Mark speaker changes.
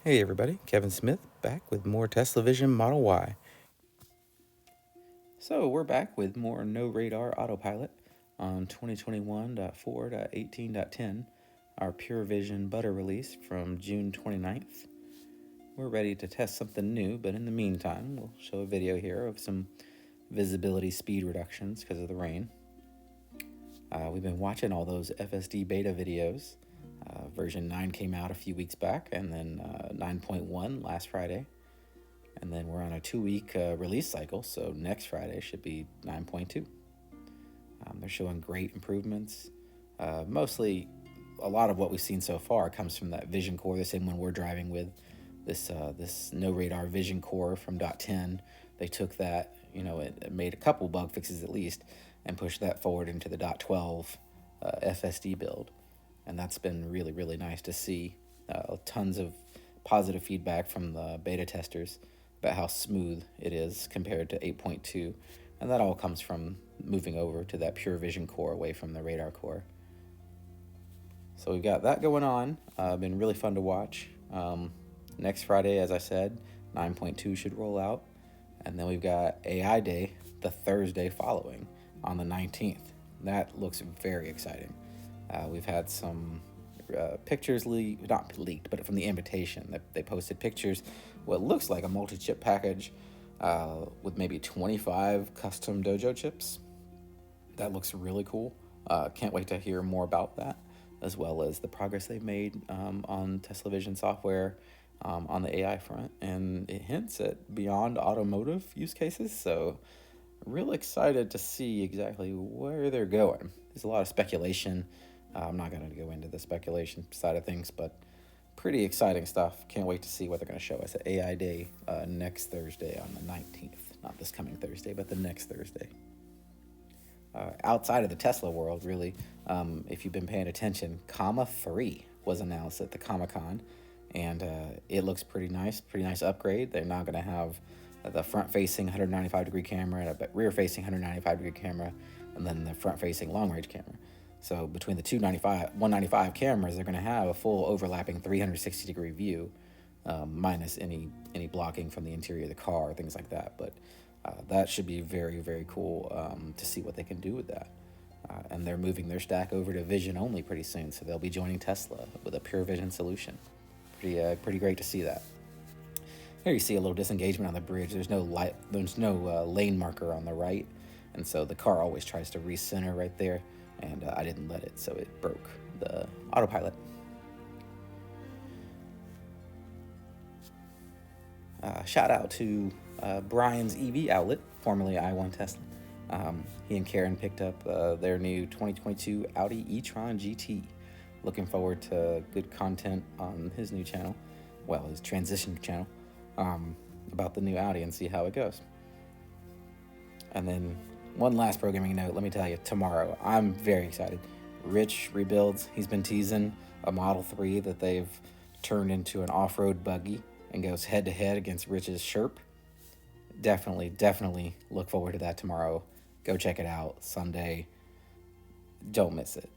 Speaker 1: Hey everybody, Kevin Smith back with more Tesla Vision Model Y. So we're back with more no radar autopilot on 2021.4.18.10, our Pure Vision Butter release from June 29th. We're ready to test something new, but in the meantime, we'll show a video here of some visibility speed reductions because of the rain. We've been watching all those FSD beta videos. Version 9 came out a few weeks back, and then 9.1 last Friday. And then we're on a 2-week release cycle, so next Friday should be 9.2. They're showing great improvements. Mostly, a lot of what we've seen so far comes from that Vision Core, the same one we're driving with, this no radar Vision Core from .10. They took that, it made a couple bug fixes at least, and pushed that forward into the .12 FSD build. And that's been really, really nice to see. Tons of positive feedback from the beta testers about how smooth it is compared to 8.2. And that all comes from moving over to that Pure Vision Core away from the radar core. So we've got that going on. Been really fun to watch. Next Friday, as I said, 9.2 should roll out. And then we've got AI Day the Thursday following on the 19th. That looks very exciting. We've had some pictures not leaked, but from the invitation. They posted pictures, what looks like a multi-chip package with maybe 25 custom Dojo chips. That looks really cool. Can't wait to hear more about that, as well as the progress they've made on Tesla Vision software on the AI front. And it hints at beyond automotive use cases, so real excited to see exactly where they're going. There's a lot of speculation. I'm not going to go into the speculation side of things, but pretty exciting stuff. Can't wait to see what they're going to show us at AI Day next Thursday on the 19th. Not this coming Thursday, but the next Thursday. Outside of the Tesla world, really, if you've been paying attention, Comma 3 was announced at the Comic-Con, and it looks pretty nice upgrade. They're now going to have the front-facing 195-degree camera and a rear-facing 195-degree camera, and then the front-facing long-range camera. So between the 195 cameras, they're going to have a full overlapping 360-degree view, minus any blocking from the interior of the car, things like that. But that should be very, very cool to see what they can do with that. And they're moving their stack over to Vision only pretty soon, so they'll be joining Tesla with a pure Vision solution. Pretty great to see that. Here you see a little disengagement on the bridge. There's no lane marker on the right, and so the car always tries to recenter right there. And I didn't let it, so it broke the AutoPilot. Shout out to Brian's EV outlet, formerly I1 Tesla. He and Karen picked up their new 2022 Audi eTron GT. Looking forward to good content on his new channel, well, his transition channel, about the new Audi and see how it goes. And then one last programming note, let me tell you, tomorrow, I'm very excited. Rich rebuilds. He's been teasing a Model 3 that they've turned into an off-road buggy and goes head-to-head against Rich's Sherp. Definitely look forward to that tomorrow. Go check it out Sunday. Don't miss it.